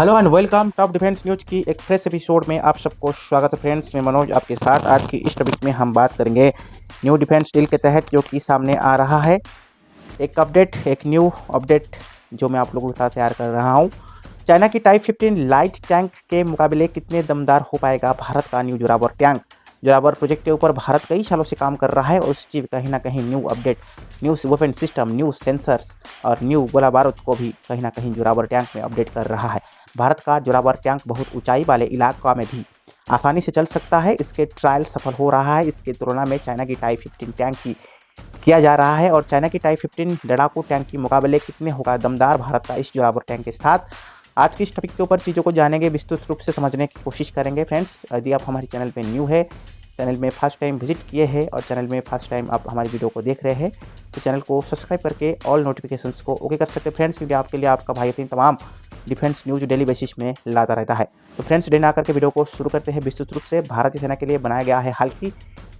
Hello and welcome top defence news की एक fresh episode में आप सबको स्वागत है फ्रेंड्स। मैं मनोज आपके साथ। आज की इस टॉपिक में हम बात करेंगे न्यू डिफेंस डील के तहत जो कि सामने आ रहा है। एक न्यू अपडेट जो मैं आप लोगों के साथ शेयर कर रहा हूं। चाइना की टाइप 15 लाइट टैंक के मुकाबले कितने दमदार हो पाएगा भारत का new Zorawar tank. Zorawar project के ऊपर भारत कई सालों से काम कर रहा है और उसकी कहीं ना कहीं new update, new weapon system, new sensors और न्यू गोला बारूद को भी कहीं ना कहीं जोरावर टैंक में अपडेट कर रहा है। भारत का जोरावर टैंक बहुत ऊंचाई वाले इलाका में भी आसानी से चल सकता है। इसके ट्रायल सफल हो रहा है। इसके तुलना में चाइना की टाइप 15 टैंक की किया जा रहा है और चाइना की टाइप 15 लड़ाकू टैंक के मुकाबले कितने होगा दमदार भारत का इस जोरावर टैंक के साथ। आज की इस टॉपिक के ऊपर चीज़ों को जानेंगे, विस्तृत रूप से समझने की कोशिश करेंगे फ्रेंड्स। यदि आप हमारे चैनल पे न्यू है, चैनल में फर्स्ट टाइम विजिट किए हैं और चैनल में फर्स्ट टाइम आप हमारी वीडियो को देख रहे हैं तो चैनल को सब्सक्राइब करके ऑल नोटिफिकेशंस को ओके कर सकते हैं फ्रेंड्स, क्योंकि आपके लिए आपका भाई अपनी तमाम डिफेंस न्यूज डेली बेसिस में लाता रहता है। तो फ्रेंड्स, देर ना करके वीडियो को शुरू करते हैं। विस्तृत रूप से भारतीय सेना के लिए बनाया गया है हल्की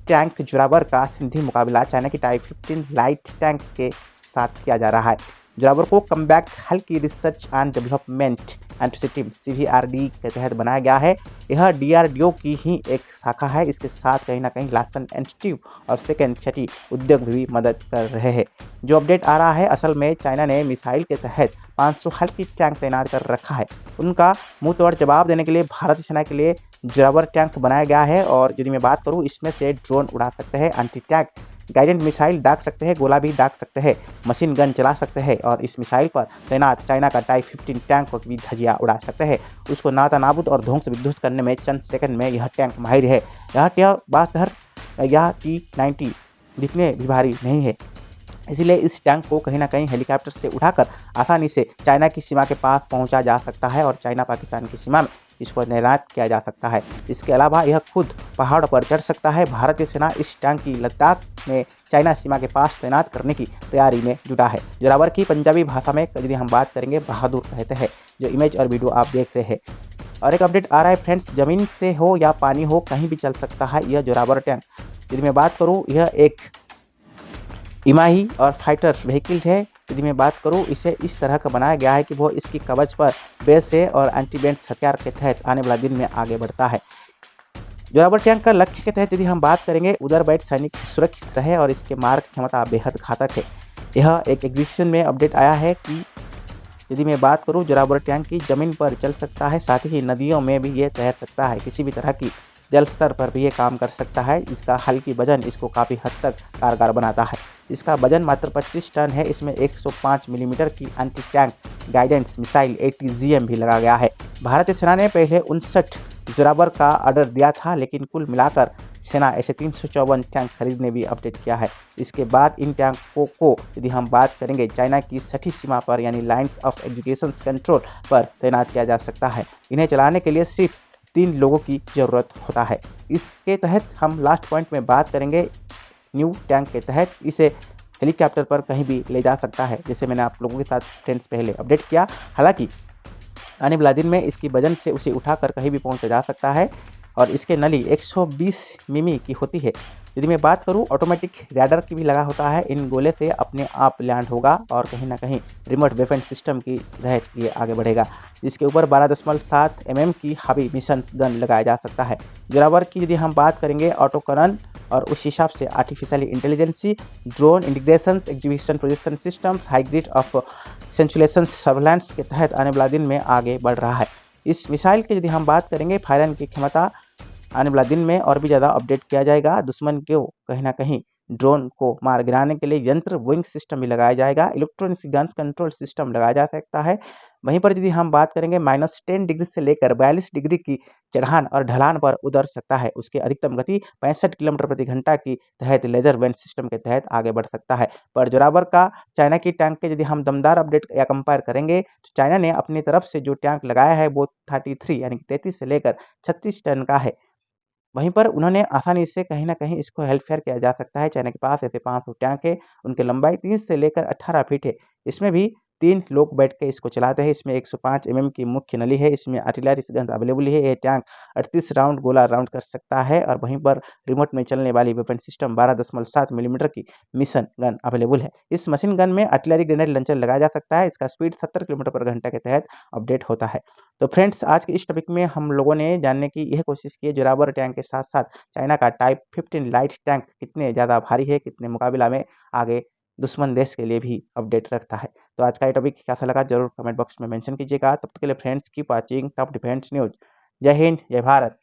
टैंक जोरावर का सिंधी मुकाबला चाइना की टाइप 15 लाइट टैंक के साथ किया जा रहा है। जोरावर को कम्बैक्ट हल्की रिसर्च एंड डेवलपमेंट एंट्रोसिटी CVRD के तहत बनाया गया है। यह DRDO की ही एक शाखा है। इसके साथ कहीं ना कहीं लासन इंस्टीट्यूट और सेकेंड छठी उद्योग भी मदद कर रहे हैं। जो अपडेट आ रहा है, असल में चाइना ने मिसाइल के तहत 500 हल्की टैंक तैनात कर रखा है। उनका मुंह तोड़ जवाब देने के लिए भारतीय सेना के लिए जोरावर टैंक बनाया गया है। और यदि मैं बात करूं, इसमें से ड्रोन उड़ा सकते हैं, एंटी टैंक गाइडेंट मिसाइल दाग सकते हैं, गोला भी दाग सकते हैं, मशीन गन चला सकते हैं और इस मिसाइल पर तैनात चाइना का टाइप 15 टैंक को भी धजिया उड़ा सकते हैं। उसको नातानाबूद और ध्वंस विध्वंस करने में चंद सेकंड में यह टैंक माहिर है। यह T-90 जितने भी भारी नहीं है, इसलिए इस टैंक को कहीं ना कहीं हेलीकॉप्टर से उठाकर आसानी से चाइना की सीमा के पास पहुंचा जा सकता है और चाइना पाकिस्तान की सीमा में इसको तैनात किया जा सकता है। इसके अलावा यह खुद पहाड़ पर चढ़ सकता है। भारतीय सेना इस टैंक की लद्दाख में चाइना सीमा के पास तैनात करने की तैयारी में जुटा है। जोरावर की पंजाबी भाषा में यदि हम बात करेंगे, बहादुर कहते हैं। जो इमेज और वीडियो आप देख रहे हैं। और एक अपडेट आ रहा है फ्रेंड्स, जमीन से हो या पानी हो कहीं भी चल सकता है यह जोरावर टैंक। यदि मैं बात करूँ, यह एक इमाही और फाइटर व्हीकल है। यदि मैं बात करूं, इसे इस तरह का बनाया गया है कि वो इसकी कवच पर बेस है और एंटीबेंट हथियार के तहत आने वाला दिन में आगे बढ़ता है। जोरावर टैंक का लक्ष्य के तहत यदि हम बात करेंगे, उधर बैठ सैनिक सुरक्षित रहे और इसके मारक क्षमता बेहद घातक है। यह एक एग्जीबिशन में अपडेट आया है कि यदि मैं बात करूं, जोरावर टैंक की जमीन पर चल सकता है, साथ ही नदियों में भी ये तैर सकता है। किसी भी तरह की जल स्तर पर भी ये काम कर सकता है। इसका हल्की वजन इसको काफ़ी हद तक कारगर बनाता है। इसका वजन मात्र 25 टन है। इसमें 105 मिलीमीटर की anti tank guidance missile ATGM भी लगा गया है। भारतीय सेना ने पहले 59 जोरावर का ऑर्डर दिया था, लेकिन कुल मिलाकर सेना ऐसे 354 टैंक खरीदने भी अपडेट किया है। इसके बाद इन टैंकों को यदि हम बात करेंगे, चाइना की सठी सीमा पर यानी लाइन्स ऑफ एजुकेशन कंट्रोल पर तैनात किया जा सकता है। इन्हें चलाने के लिए सिर्फ 3 लोगों की ज़रूरत होता है। इसके तहत हम लास्ट पॉइंट में बात करेंगे, न्यू टैंक के तहत इसे हेलीकॉप्टर पर कहीं भी ले जा सकता है, जैसे मैंने आप लोगों के साथ फ्रेंड्स पहले अपडेट किया। हालांकि आने वाला दिन में इसकी वजन से उसे उठाकर कहीं भी पहुंचा जा सकता है और इसके नली 120 मिमी की होती है। यदि मैं बात करूं, ऑटोमेटिक रैडर की भी लगा होता है। इन गोले से अपने आप लैंड होगा और कहीं ना कहीं रिमोट वेपन सिस्टम की तहत ये आगे बढ़ेगा। इसके ऊपर 12.7 mm की हावी मिशन गन लगाया जा सकता है। जोरावर की यदि हम बात करेंगे, ऑटो कनन और उस हिसाब से artificial intelligence, drone integration, exhibition projection systems, hybrid of simulation surveillance के तहत आने वाला दिन में आगे बढ़ रहा है। इस मिसाइल की यदि हम बात करेंगे, फायरिंग की क्षमता आने वाला दिन में और भी ज़्यादा अपडेट किया जाएगा। दुश्मन को कहीं ना कहीं ड्रोन को मार गिराने के लिए यंत्र विंग सिस्टम भी लगाया जाएगा। इलेक्ट्रॉनिक्स गन्स कंट्रोल सिस्टम लगाया जा सकता है। वहीं पर यदि हम बात करेंगे, -10 डिग्री से लेकर 42 डिग्री की चढ़ान और ढलान पर उतर सकता है। उसकी अधिकतम गति 65 किलोमीटर प्रति घंटा की तहत लेजर वेंट सिस्टम के तहत आगे बढ़ सकता है। पर जोरावर का चाइना की टैंक के यदि हम दमदार अपडेट या कंपेयर करेंगे, तो चाइना ने अपनी तरफ से जो टैंक लगाया है वो 33 यानी कि 33 से लेकर 36 टन का है। वहीं पर उन्होंने आसानी से कहीं न कहीं इसको हेल्पफेयर किया जा सकता है। चाइना के पास ऐसे 500 टैंक है। उनकी लंबाई 3 से लेकर 18 फीट है। इसमें भी 3 लोग बैठ के इसको चलाते हैं। इसमें 105 की मुख्य नली है। इसमें आर्टिलरी गन अवेलेबल है। ये टैंक 38 राउंड गोला राउंड कर सकता है और वहीं पर रिमोट में चलने वाली वेपन सिस्टम 12.7 मिलीमीटर की मिशन गन अवेलेबल है। इस मशीन गन में आर्टिलरी ग्रेनेड लॉन्चर लगाया जा सकता है। इसका स्पीड 70 किलोमीटर पर घंटा के तहत अपडेट होता है। तो फ्रेंड्स, आज के इस टॉपिक में हम लोगों ने जानने की यह कोशिश की है जोरावर टैंक के साथ-साथ चाइना का टाइप 15 लाइट टैंक कितने ज़्यादा भारी है, कितने मुकाबला में आगे दुश्मन देश के लिए भी अपडेट रखता है। तो आज का ये टॉपिक कैसा लगा ज़रूर कमेंट बॉक्स में मेंशन कीजिएगा। तब तक के लिए friends keep watching top defence news. जय हिंद, जय भारत।